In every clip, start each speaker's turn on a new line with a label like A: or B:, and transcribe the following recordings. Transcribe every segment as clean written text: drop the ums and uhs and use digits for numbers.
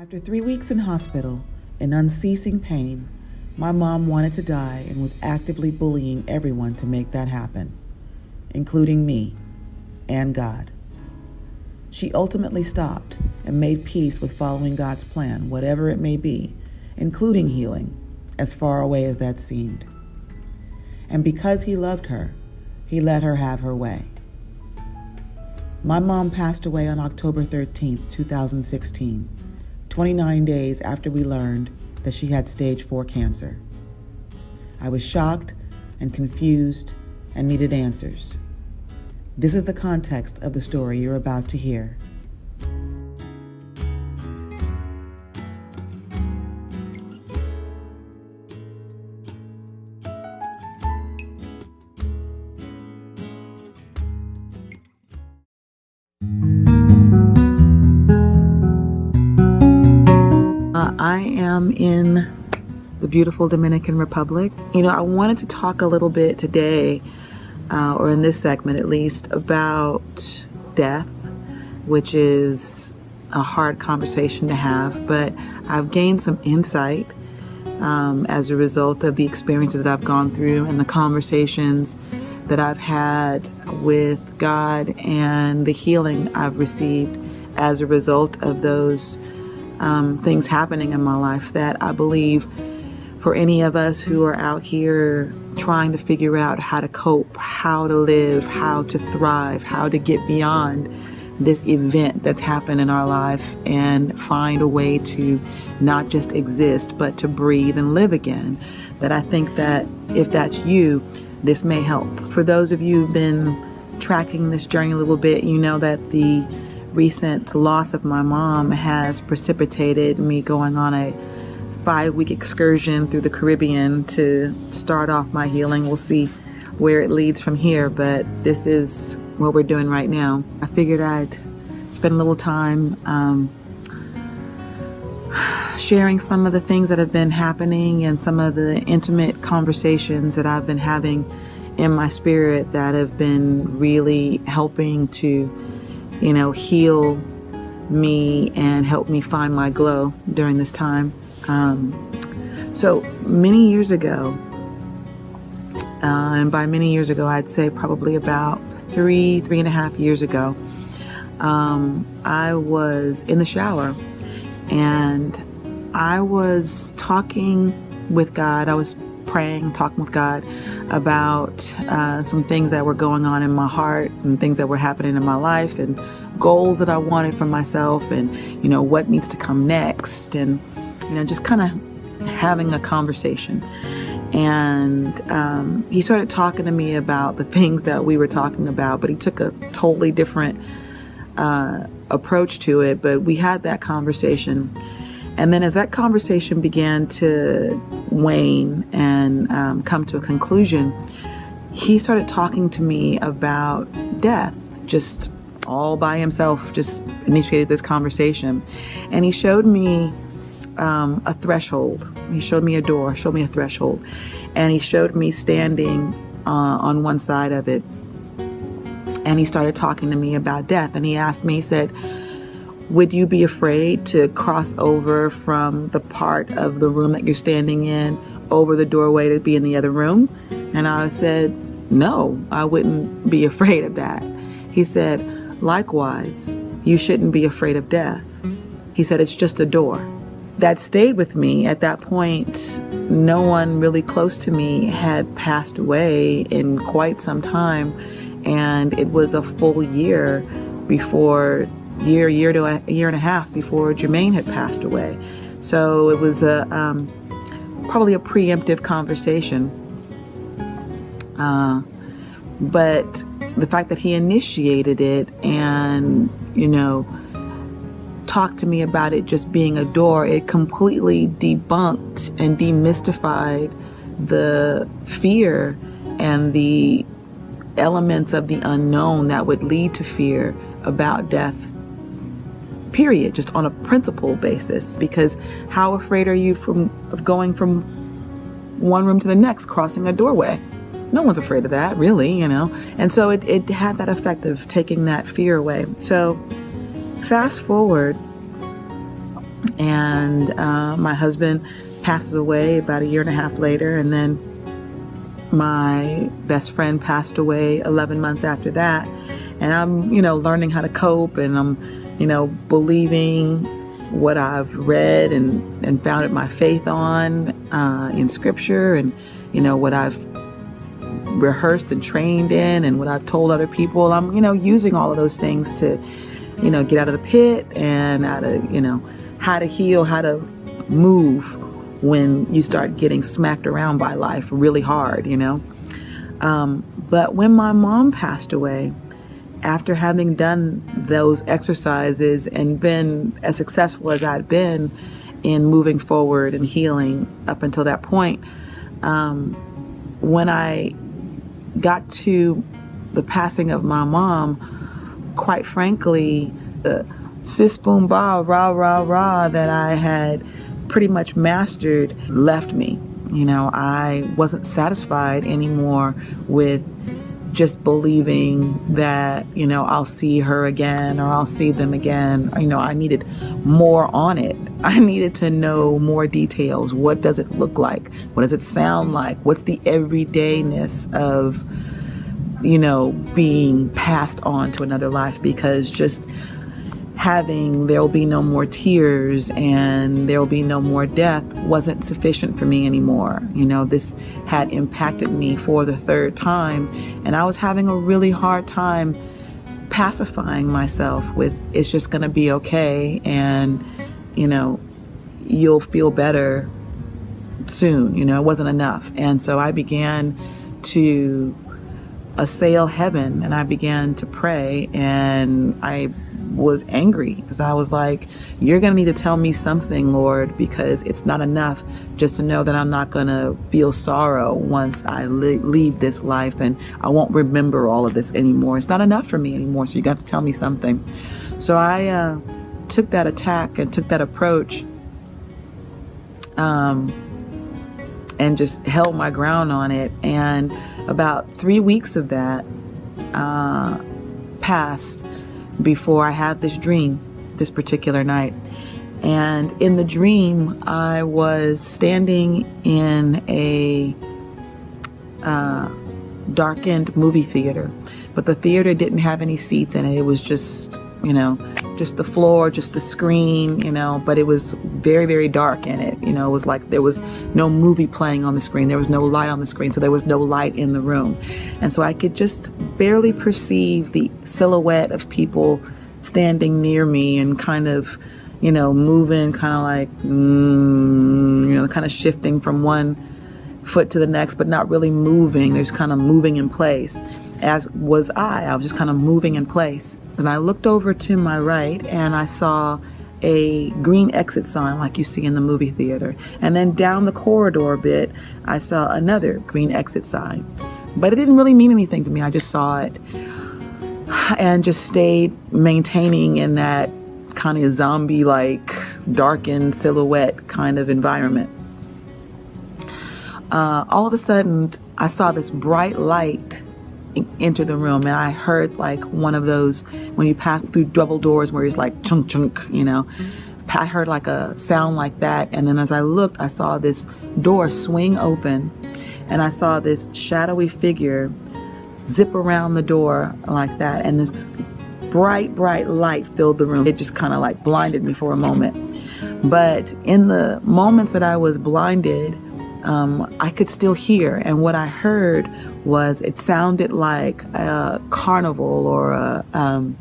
A: After 3 weeks in hospital in unceasing pain, my mom wanted to die and was actively bullying everyone to make that happen, including me and God. She ultimately stopped and made peace with following God's plan, whatever it may be, including healing, as far away as that seemed. And because he loved her, he let her have her way. My mom passed away on October 13th, 2016, 29 days after we learned that she had stage 4 cancer. I was shocked and confused and needed answers. This is the context of the story you're about to hear. I am in the beautiful Dominican Republic. I wanted to talk a little bit today, or in this segment at least, about death, which is a hard conversation to have, but I've gained some insight as a result of the experiences that I've gone through and the conversations that I've had with God and the healing I've received as a result of those things happening in my life, that I believe for any of us who are out here trying to figure out how to cope, how to live, how to thrive, how to get beyond this event that's happened in our life and find a way to not just exist, but to breathe and live again, that I think that if that's you, this may help. For those of you who've been tracking this journey a little bit, you know that the recent loss of my mom has precipitated me going on a 5-week excursion through the Caribbean to start off my healing. We'll see where it leads from here, but this is what we're doing right now. I figured I'd spend a little time sharing some of the things that have been happening and some of the intimate conversations that I've been having in my spirit that have been really helping to heal me and help me find my glow during this time. So many years ago, and by many years ago, I'd say probably about 3.5 years ago, I was in the shower and I was talking with God. I was praying, talking with God about some things that were going on in my heart and things that were happening in my life and goals that I wanted for myself and, what needs to come next and, just kind of having a conversation. And he started talking to me about the things that we were talking about, but he took a totally different approach to it. But we had that conversation. And then as that conversation began to wane and come to a conclusion, he started talking to me about death, just all by himself, just initiated this conversation. And he showed me a threshold. He showed me a door, showed me a threshold. And he showed me standing on one side of it. And he started talking to me about death. And he asked me, he said, would you be afraid to cross over from the part of the room that you're standing in over the doorway to be in the other room? And I said, no, I wouldn't be afraid of that. He said, likewise, you shouldn't be afraid of death. He said, it's just a door. That stayed with me. At that point, no one really close to me had passed away in quite some time. And it was a full year before year to a year and a half before Jermaine had passed away. So it was probably a preemptive conversation. But the fact that he initiated it and, talked to me about it just being a door, it completely debunked and demystified the fear and the elements of the unknown that would lead to fear about death, period, just on a principle basis. Because how afraid are you of going from one room to the next, crossing a doorway? No one's afraid of that, really, And so it had that effect of taking that fear away. So fast forward And my husband passed away about a year and a half later. And then my best friend passed away 11 months after that. And I'm, learning how to cope, and I'm, believing what I've read and founded my faith on in scripture, and, what I've rehearsed and trained in, and what I've told other people. I'm, using all of those things to, get out of the pit, and how to heal, how to move when you start getting smacked around by life really hard, But when my mom passed away, after having done those exercises and been as successful as I'd been in moving forward and healing up until that point, when I got to the passing of my mom, quite frankly, the sis boom ba rah rah rah that I had pretty much mastered left me. I wasn't satisfied anymore with just believing that, I'll see her again, or I'll see them again. I needed more on it. I needed to know more details. What does it look like? What does it sound like? What's the everydayness of, being passed on to another life? Because just having there'll be no more tears and there'll be no more death wasn't sufficient for me anymore. This had impacted me for the third time, and I was having a really hard time pacifying myself with, it's just going to be okay, and you'll feel better soon. It wasn't enough. And so I began to assail heaven, and I began to pray, and I was angry because I was like, you're going to need to tell me something, Lord, because it's not enough just to know that I'm not going to feel sorrow once I leave this life, and I won't remember all of this anymore. It's not enough for me anymore. So you got to tell me something. So I took that attack and took that approach, and just held my ground on it. And about 3 weeks of that passed before I had this dream this particular night. And in the dream, I was standing in a darkened movie theater, but the theater didn't have any seats in it. It was just, just the floor, just the screen, but it was very, very dark in it. It was like there was no movie playing on the screen. There was no light on the screen, so there was no light in the room. And so I could just barely perceive the silhouette of people standing near me and kind of, moving, kind of like, kind of shifting from one foot to the next, but not really moving. They're just kind of moving in place, as was I. I was just kind of moving in place. Then I looked over to my right, and I saw a green exit sign like you see in the movie theater. And then down the corridor a bit, I saw another green exit sign. But it didn't really mean anything to me. I just saw it and just stayed maintaining in that kind of zombie-like, darkened silhouette kind of environment. All of a sudden, I saw this bright light enter the room, and I heard like one of those when you pass through double doors where it's like chunk chunk, I heard like a sound like that. And then as I looked, I saw this door swing open, and I saw this shadowy figure zip around the door like that, and this bright light filled the room. It just kind of like blinded me for a moment. But in the moments that I was blinded, I could still hear, and what I heard was, it sounded like a carnival or a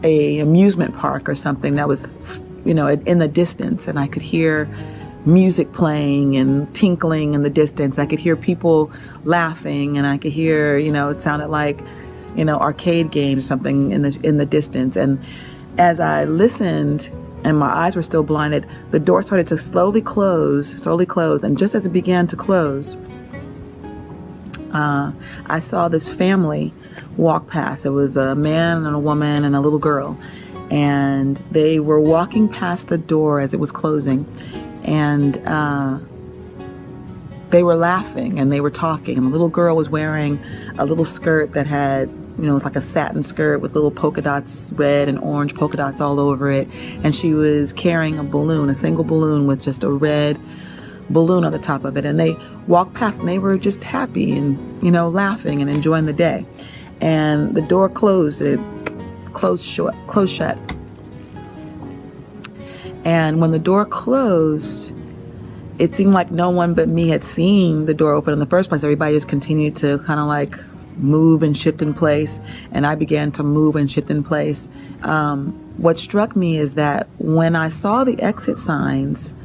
A: amusement park or something that was, in the distance, and I could hear music playing and tinkling in the distance. I could hear people laughing, and I could hear, it sounded like, arcade game or something in the distance. And as I listened, and my eyes were still blinded, the door started to slowly close. And just as it began to close, I saw this family walk past. It was a man and a woman and a little girl. And they were walking past the door as it was closing. And they were laughing and they were talking. And the little girl was wearing a little skirt that had it's like a satin skirt with little polka dots, red and orange polka dots all over it. And she was carrying a balloon, a single balloon with just a red balloon on the top of it. And they walked past and they were just happy and, laughing and enjoying the day. And the door closed. It closed shut. And when the door closed, it seemed like no one but me had seen the door open in the first place. Everybody just continued to kind of like move and shift in place. And I began to move and shift in place. What struck me is that when I saw the exit signs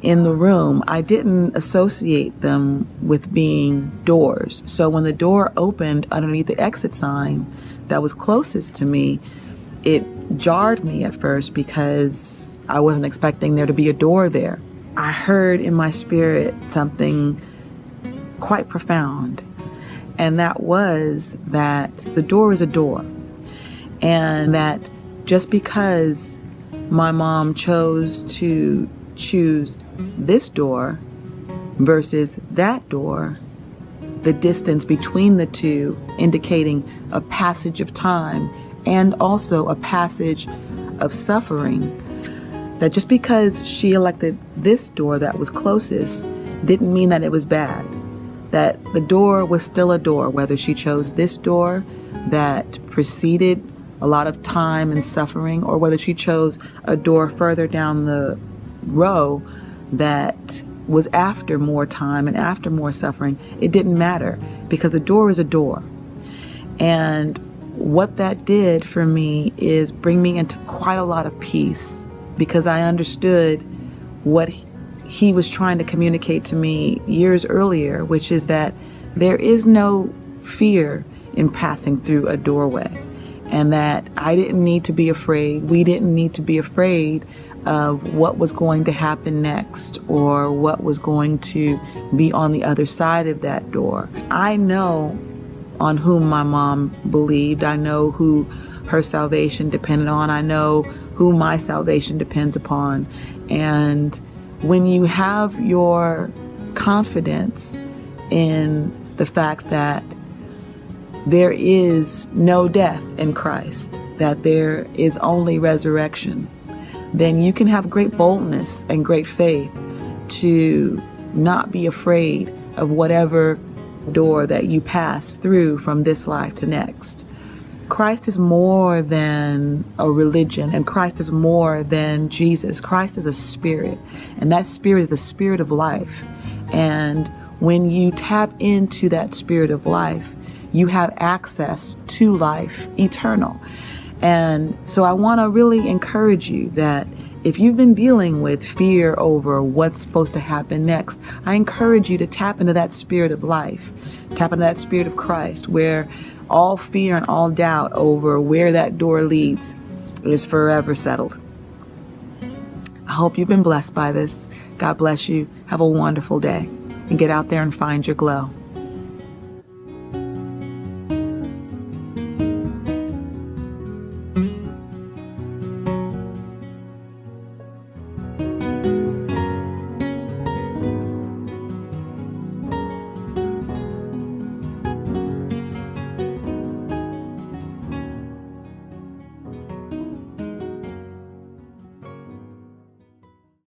A: in the room, I didn't associate them with being doors. So when the door opened underneath the exit sign that was closest to me, it jarred me at first because I wasn't expecting there to be a door there. I heard in my spirit something quite profound, and that was that the door is a door, and that just because my mom chose to choose this door versus that door, the distance between the two indicating a passage of time and also a passage of suffering, that just because she elected this door that was closest didn't mean that it was bad. That the door was still a door, whether she chose this door that preceded a lot of time and suffering, or whether she chose a door further down the row that was after more time and after more suffering. It didn't matter, because the door is a door. And what that did for me is bring me into quite a lot of peace, because I understood what he was trying to communicate to me years earlier, which is that there is no fear in passing through a doorway, and that I didn't need to be afraid. We didn't need to be afraid of what was going to happen next or what was going to be on the other side of that door. I know on whom my mom believed. I know who her salvation depended on. I know who my salvation depends upon. And when you have your confidence in the fact that there is no death in Christ, that there is only resurrection, then you can have great boldness and great faith to not be afraid of whatever door that you pass through from this life to next. Christ is more than a religion, and Christ is more than Jesus. Christ is a spirit, and that spirit is the spirit of life. And when you tap into that spirit of life, you have access to life eternal. And so I want to really encourage you that if you've been dealing with fear over what's supposed to happen next, I encourage you to tap into that spirit of life, tap into that spirit of Christ, where all fear and all doubt over where that door leads is forever settled. I hope you've been blessed by this. God bless you. Have a wonderful day, and get out there and find your glow.